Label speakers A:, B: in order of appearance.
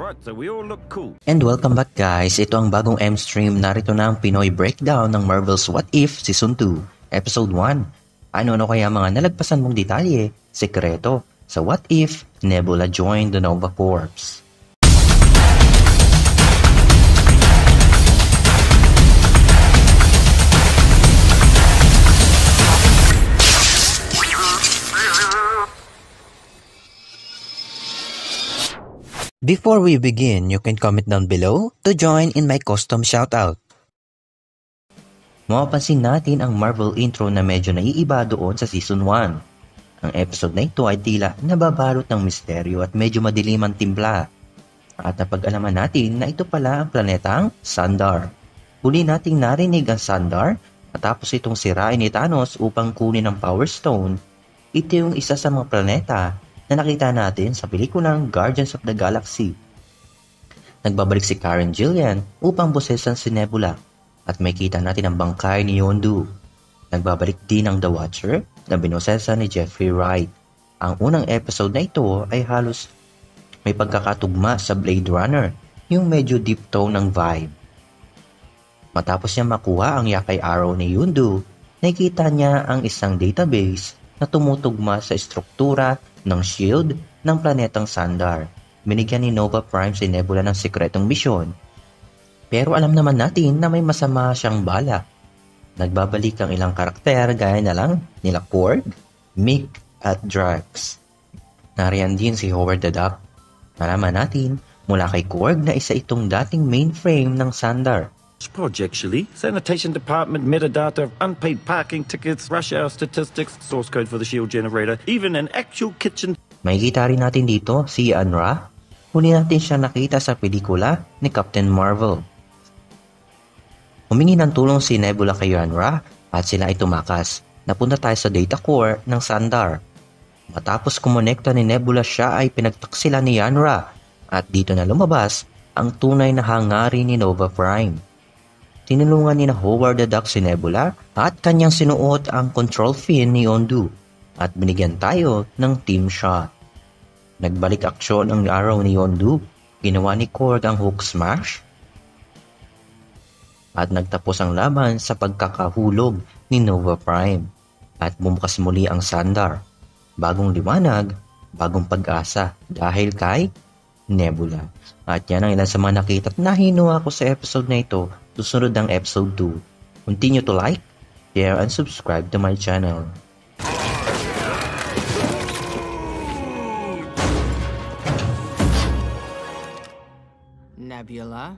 A: Right, so we all look cool.
B: And welcome back guys, ito ang bagong M-Stream. Narito na ang Pinoy breakdown ng Marvel's What If Season 2, Episode 1. Ano kaya mga nalagpasan mong detalye, sekreto, sa What If Nebula joined the Nova Corps? Before we begin, you can comment down below to join in my custom shoutout. Mapapansin natin ang Marvel intro na medyo naiiba doon sa Season 1. Ang episode na ito ay tila nababalot ng misteryo at medyo madilim ang timpla. At napag-alaman natin na ito pala ang planetang Sandar. Huli nating narinig ang Sandar matapos itong sirain ni Thanos upang kunin ang Power Stone. Ito yung isa sa mga planeta na nakita natin sa pelikulang Guardians of the Galaxy. Nagbabalik si Karen Gillian upang bosesan si Nebula at may kita natin ang bangkay ni Yondu. Nagbabalik din ang The Watcher na binosesan ni Jeffrey Wright. Ang unang episode na ito ay halos may pagkakatugma sa Blade Runner, yung medyo deep tone ng vibe. Matapos niya makuha ang Yakai Arrow ni Yondu, nakita niya ang isang database na tumutugma sa struktura ng shield ng planetang Sandar. Binigyan ni Nova Prime si Nebula ng sikretong misyon. Pero alam naman natin na may masama siyang balak. Nagbabalik ang ilang karakter gaya na lang nila Korg, Mick at Drax. Nariyan din si Howard the Duck. Nalaman natin mula kay Korg na isa itong dating mainframe ng Sandar.
A: Project, actually. Sanitation department, metadata, unpaid parking tickets, rush hour statistics, source code for the shield generator, even an actual kitchen.
B: Makikita rin natin dito si Anra. Huli natin siya nakita sa pelikula ni Captain Marvel. Humingi ng tulong si Nebula kay Anra at sila ay tumakas. Napunta tayo sa data core ng Sandar. Matapos kumonekta ni Nebula, siya ay pinagtaksila ni Anra at dito na lumabas ang tunay na hangarin ni Nova Prime. Tinulungan ni na Howard the Duck si Nebula at kanyang sinuot ang control fin ni Yondu at binigyan tayo ng team shot. Nagbalik aksyon ang arrow ni Yondu, ginawa ni Korg ang hook smash at nagtapos ang laban sa pagkakahulog ni Nova Prime at bumukas muli ang Sandar. Bagong liwanag, bagong pag-asa dahil kay Nebula. At yan ang ilan sa mga nakita at nahinuwa ko sa episode na ito. Susunod ang episode 2. Continue to like, share, and subscribe to my channel.
C: Nebula?